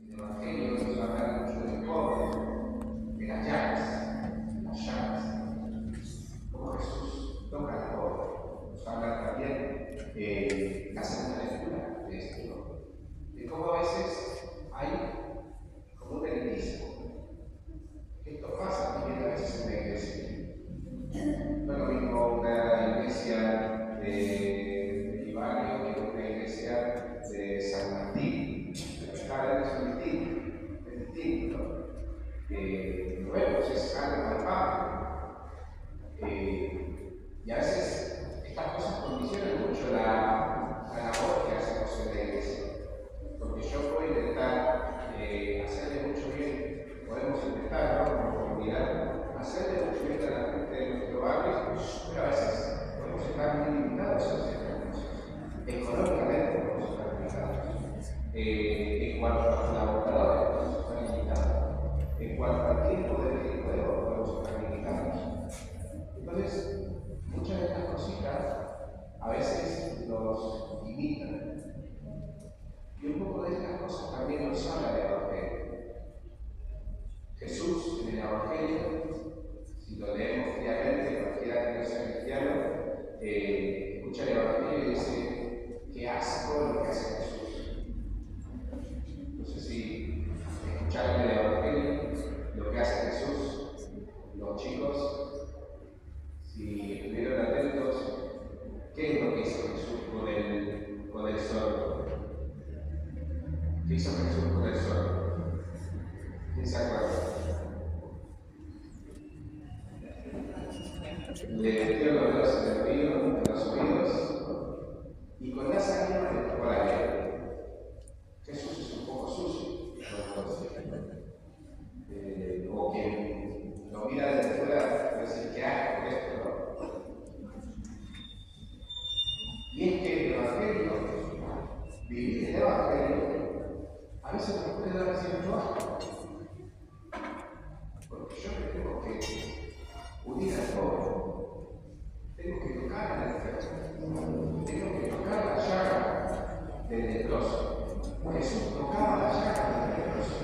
El Evangelio nos habla mucho del pobre, de las llagas, como Jesús toca al pobre. Nos habla también la segunda lectura de esto, de cómo a veces hay como un elitismo. Esto pasa también a veces en la iglesia. No es lo mismo una iglesia de Ibarrio que una iglesia de San Martín. Cada vez es distinto. Lo vemos, es algo palpable. Y a veces estas cosas condicionan mucho la labor que hacemos en la iglesia. Porque yo puedo intentar hacerle mucho bien, podemos intentar, ¿no? Como comunidad, hacerle mucho bien a la gente de nuestro barrio, pero a veces podemos estar muy limitados a ciertas cosas. Económicamente podemos estar limitados. En cuanto a los laboradores podemos estar limitados. En cuanto al tiempo del juego podemos estar limitados. Entonces, muchas de estas cositas a veces nos limitan. Y un poco de estas cosas también nos habla del Evangelio. Jesús en el Evangelio, si lo leemos diariamente, cualquiera que no sea cristiano, escucha el Evangelio y dice: qué asco lo que hace Jesús. No sé si escucharon el Evangelio, lo que hace Jesús, los chicos, si estuvieron atentos, ¿qué es lo que hizo Jesús con el sordo? ¿Qué hizo Jesús con el sordo? ¿Quién se acuerda? Le metió los dedos en los oídos y con la saliva le tocó la lengua. Jesús es un poco sucio, o quien lo mira desde fuera puede decir: ¿qué hago esto? Y es que el Evangelio, vivir el Evangelio, a veces nos puede dar cierto asco. Porque yo me tengo que unir al pobre, tengo que tocar al enfermo, tengo que tocar la llaga del leproso. Jesús tocaba la llaga del leproso.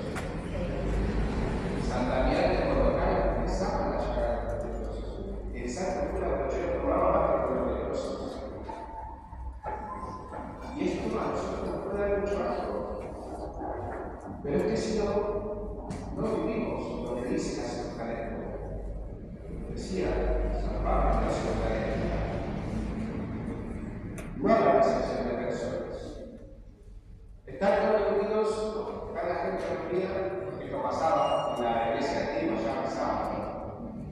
San Damián de Mordocai pensaba la llaga del leproso. El santo cura Brochero tomaba mate con los leprosos. Y esto a nosotros nos puede dar mucho asco. Pero es que si no vivimos lo que dice la segunda lectura. Decía San Pablo en la segunda lectura: no habrá excepción de personas. Estar todos unidos, cada gente reunida, porque esto pasaba en la iglesia antigua, ya pasaba,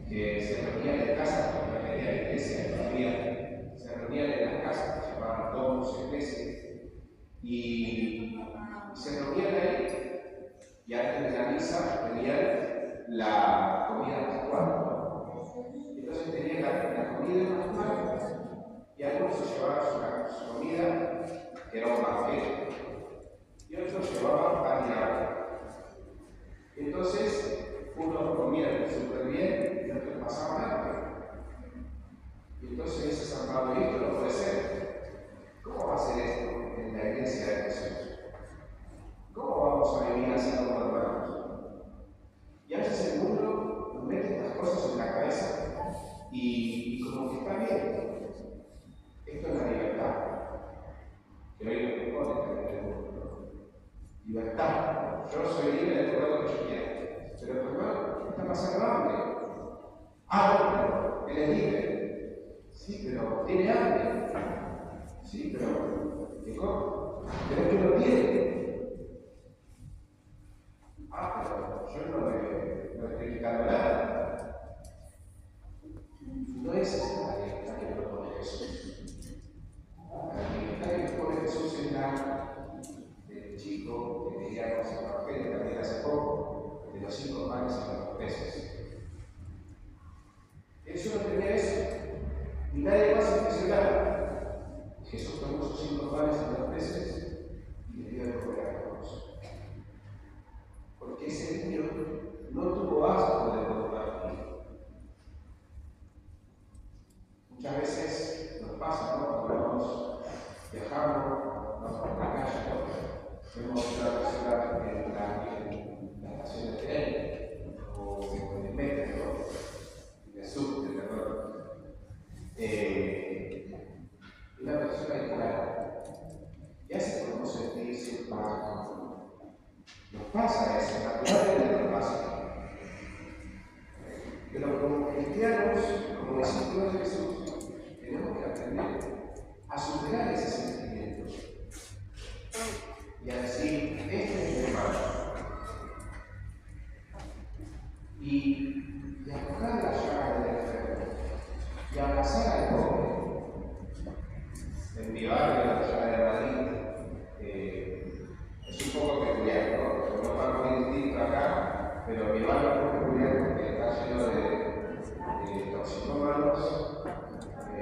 que se reunían en casa, porque la iglesia se reunían en las casas, que llevaban todos a iglesia, y se reunían ahí. Y antes de la misa tenían la comida pascual. Entonces tenían la comida pascual y algunos se llevaban su comida, que era un banquete, y otros llevaban pan y agua. Entonces, unos comían súper bien y otros pasaban hambre. Y entonces dice San Pablo: esto no puede ser. ¿Cómo va a ser esto en la iglesia de Jesús? ¿Cómo vamos a vivir así como hermanos? Y a veces el mundo nos mete estas cosas en la cabeza y como que está bien. Esto es la libertad, que hoy nos propone también el mundo. Libertad. Yo soy libre de comer lo que yo quiera. Pero tu hermano está pasando hambre. Bueno, él es libre. Sí, pero tiene hambre. Sí, pero ¿qué come? Pero es que lo tiene. Pero yo no he criticado nada. No es esa la libertad que propone Jesús. La libertad que propone Jesús es la del chico que leíamos en el Evangelio también hace poco, de los 5 panes y los 2 peces. Él solo tenía eso, y nadie más impresionaba. Jesús tomó sus 5 panes y 2 peces y le dio de comer a todos. Porque ese niño no tuvo asco de compartir. Muchas veces nos pasa, ¿no? Cuando vamos viajando, vamos por la calle, vemos una persona en la estación de tren o en el metro, en el subte, perdón. Una persona de claro, ya se podemos sentirse paz. Nos pasa eso, naturalmente nos pasa. Pero como cristianos, como discípulos de Jesús, tenemos que aprender a superar ese sentimiento y a decir, este es mi hermano. Y a tocar la llaga del enfermo y a abrazar al pobre. En mi barrio, la llaga de Madrid, es un poco peculiar, ¿no? Porque no va muy distinto acá, pero mi barrio es muy peculiar porque está lleno de toxicómanos y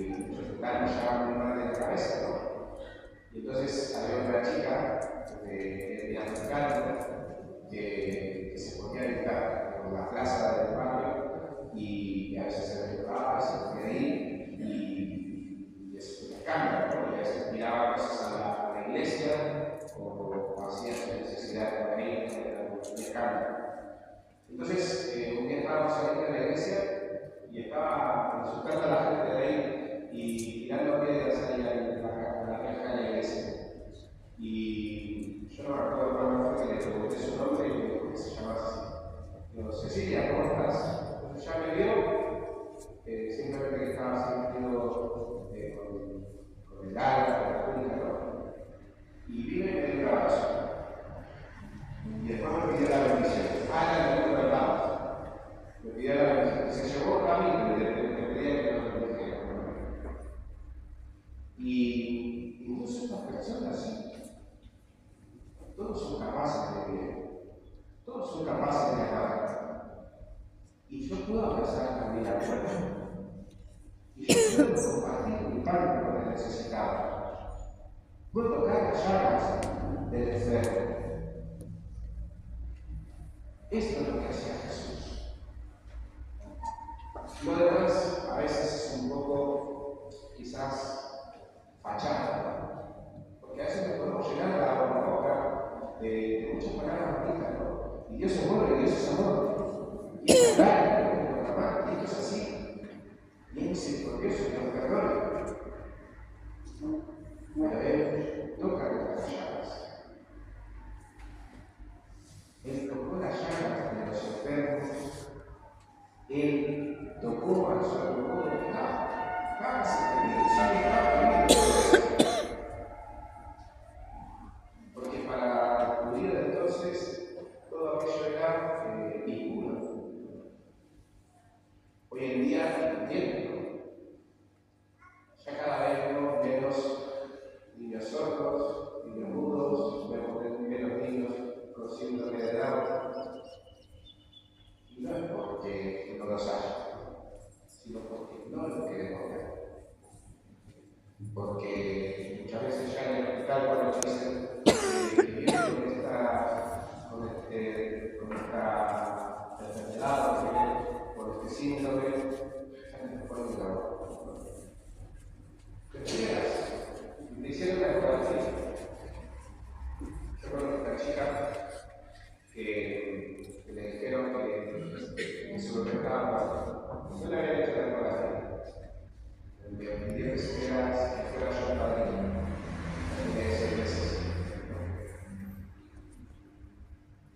muchos que están ya muy mal de la cabeza, ¿no? Y entonces había una chica de africano que se ponía a gritar por la plaza del barrio y a veces se levantaba, se ponía ahí y es una cámara, ¿no? Y a veces miraba cosas a la iglesia o hacía su necesidad por ahí en la cámara. Entonces, un día estábamos saliendo de la iglesia y estaba insultando a la gente de ahí y tirando piedras ahí a la reja de la iglesia. Y yo no me acuerdo cuándo fue que le pregunté su nombre y me dijo que se llamaba así. Digo, Cecilia, ¿cómo estás? Entonces ya me vio, simplemente que estaba sintiendo con el alma, con la túnica, ¿no? Y vino y me dio un abrazo. Y después me pidió la bendición. Ana me dio verdad. Me pidió la bendición. Se llevó a mí y me pedía que no lo bendijera. Y entonces estas personas, sí, todos son capaces de bien, todos son capaces de amar. Y yo puedo abrazar también a otro. Y yo puedo compartir mi pan con el necesitado. Puedo tocar las llagas del enfermo. Esto es lo que hacía Jesús. Lo demás a veces es un poco, quizás, fachada, porque a veces nos podemos llenar la boca de muchas palabras bonitas, ¿no? Y Dios es bueno y Dios es amor. Y es verdad, y esto es así. Y es misericordioso y nos perdona. Pero Él toca nuestras llagas. Él tocó las llagas de los enfermos. Él tocó a su algodón de estaba porque para los judíos de entonces todo aquello era impuro. Hoy en día entiendo, ya cada vez vemos menos niños sordos, niños mudos, vemos menos niños con síndrome de Down. Y no es porque no los haya, sino porque no lo queremos ver. Porque muchas veces ya en el hospital cuando nos dicen que viene con esta enfermedad, que viene con este síndrome, ya no te ponen la boca. ¿Te esperas? Me hicieron una ecografía. Yo conozco a esta chica que le dijeron que su bebé estaba muerto. No le habían hecho la ecografía. Me pidió que fuera yo el padrino. Tenía 6 meses.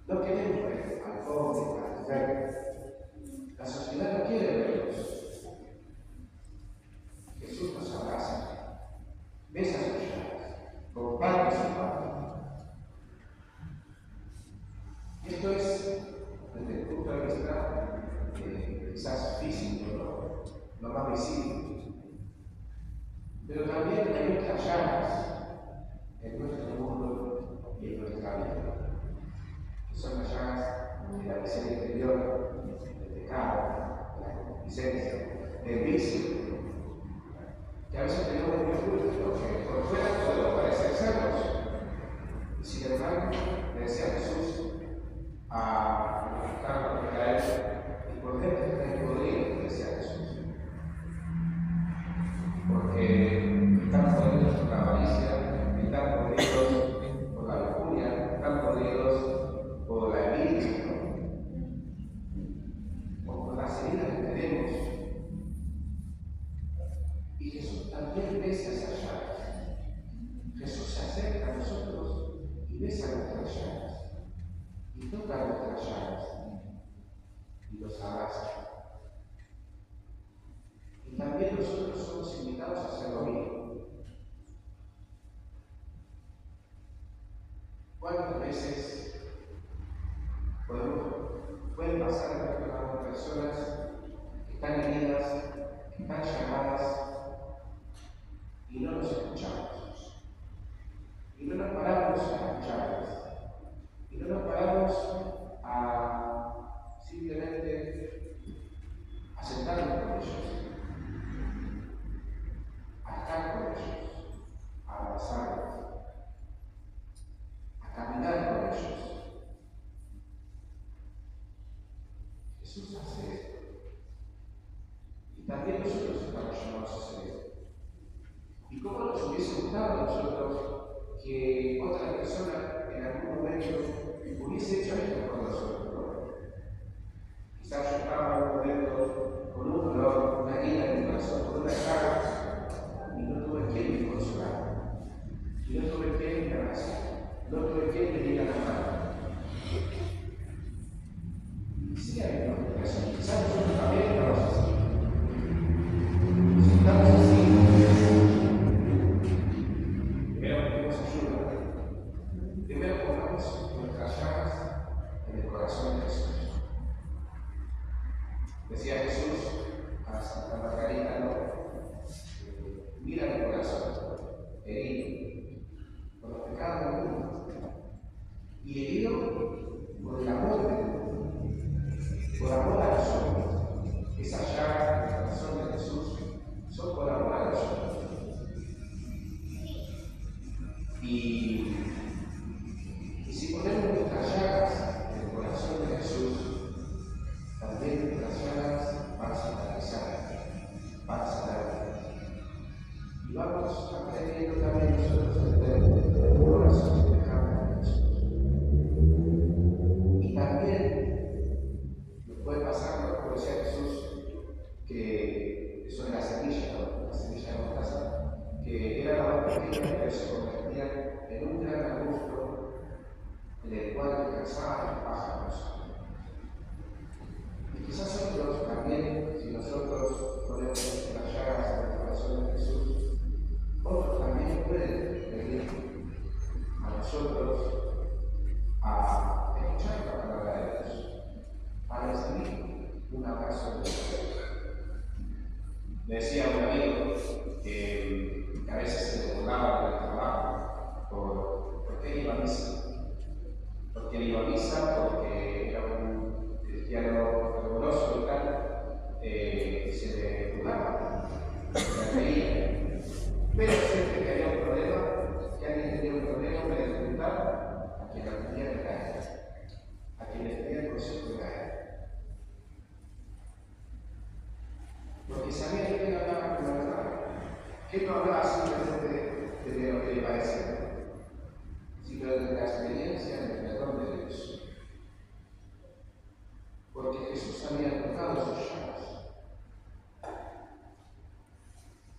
No queremos ver al pobre, al enfermo. La sociedad no quiere verlos. Jesús nos abraza, besa sus llagas, comparte su pan. Esto es, desde el punto de vista quizás físico, no más visible. Pero también hay otras llagas en nuestro mundo y en nuestra vida, que son las llagas de la miseria interior, del pecado, de la concupiscencia, del vicio, que a veces tenemos muy fuertes, porque por fuera podemos parecer sanos. Y sin embargo, le decía Jesús a buscar por caer, y por dentro está podrido, decía Jesús. Porque están podridos por la avaricia, están podridos por la lujuria, están podridos ¿Cuántas veces pueden pasar a nuestro lado personas que están heridas, que están llamadas y no nos escuchamos? Y no nos paramos a escucharlas. Y no nos paramos a simplemente a sentarnos con ellos, a estar con ellos, a abrazarlos, a caminar con ellos. Jesús hace esto. Y también nosotros estamos llamados a hacer esto. ¿Y cómo nos hubiese gustado a nosotros que otra persona en algún momento hubiese hecho esto con nosotros, ¿no? Quizás yo estaba en un momento con un dolor, una herida en mi corazón, con una llaga, y no tuve quien me consolara, y no tuve quien me abrazara, no tuve quien me diera la mano. Y sí hay una explicación, quizás nosotros también estamos así. Si estamos así, primero pedimos ayuda. Primero pongamos nuestras llagas en el corazón de Jesús. Decía Jesús a Santa Margarita, ¿no? Mira mi corazón, herido por los pecados del mundo, y herido por el amor del mundo, por amor a los hombres. Esas llagas del corazón de Jesús son por amor a los hombres. Y si ponemos nuestras llagas en el corazón de Jesús, también nuestras llagas van a cicatrizar, van a sanar. Y vamos aprendiendo también nosotros a tener un corazón semejante a Jesús. Y también nos puede pasar, como decía Jesús, que eso es la semilla, ¿no? La semilla de mostaza, que era la más pequeña, pero se convertía en un gran arbusto en el cual descansaban los pájaros. Y quizás nosotros también, si nosotros ponemos las llagas en el corazón de Jesús, otros también pueden venir a nosotros a escuchar la palabra de Dios, a recibir un abrazo de Dios. Me decía un amigo que a veces se burlaba del trabajo por qué iba a misa. Porque él iba a misa, porque era un cristiano fervoroso y tal, se le burlaba, se le reía. Pero siempre que había un problema, que alguien tenía un problema, me le preguntaba a quien la tenía que caer, a quien le tenía el consejo de caer. Porque sabía que él hablaba con la verdad, que él no hablaba simplemente de lo que le parecía, sino de la experiencia del perdón de Dios. Porque Jesús había tocado sus llagas.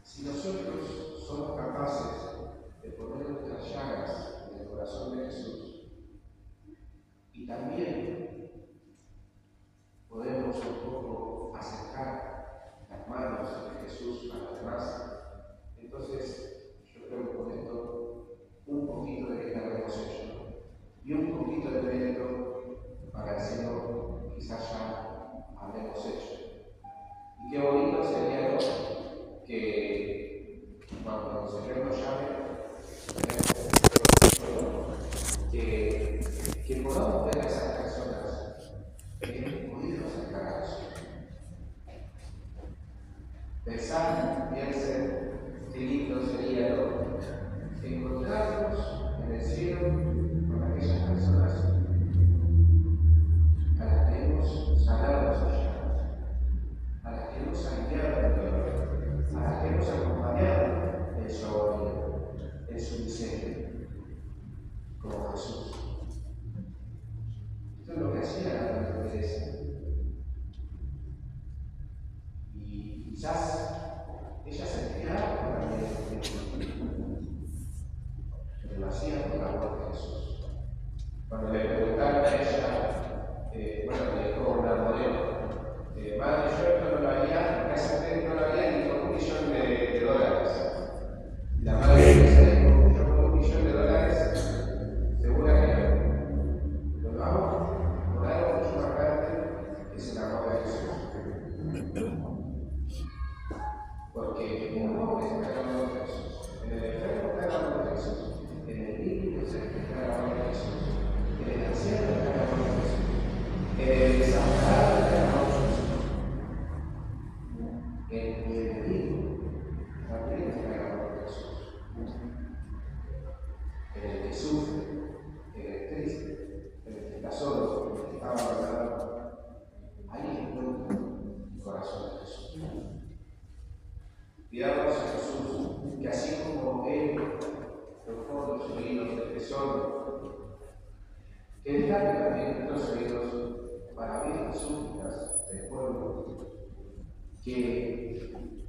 Si nosotros somos capaces de poner nuestras llagas en el corazón de Jesús y también podemos un poco acercar las manos de Jesús a los demás, entonces yo creo que con esto un poquito de que habremos hecho y un poquito de mérito para el Señor quizás ya habremos hecho. Y qué bonito sería, ¿no?, que cuando el Señor nos llame, que podamos ver a esas personas que hemos podido acercar a Jesús. Piensen qué lindo sería, ¿no?, encontrarnos en el cielo con aquellas personas a las que hemos sanado sus llagas, a las que hemos aliviado el dolor, a las que hemos acompañado en su agonía, en su miseria, como Jesús. Esto es lo que hacía la Madre Teresa. Y quizás ella sentía algo también, pero lo hacía por la amor de Jesús. Cuando le preguntaron a ella, le dijo un armonio, madre, yo esto no lo haría, casi usted no lo haría ni con $1 millón. La madre Teresa dijo, yo con $1 millón, segura que Jesús. En el niño inocente está el amor de Jesús. En el anciano está el amor de Jesús. En el desamparado está el amor de Jesús. En el enemigo también está el amor de Jesús. En el que sufre, en el triste, en el que está solo, en el que está abandonado. Ahí encuentra el corazón de Jesús. Pidamos a Jesús que así como Él los fondos oídos del tesoro, que destaque también nuestros oídos para oír las súplicas del pueblo, que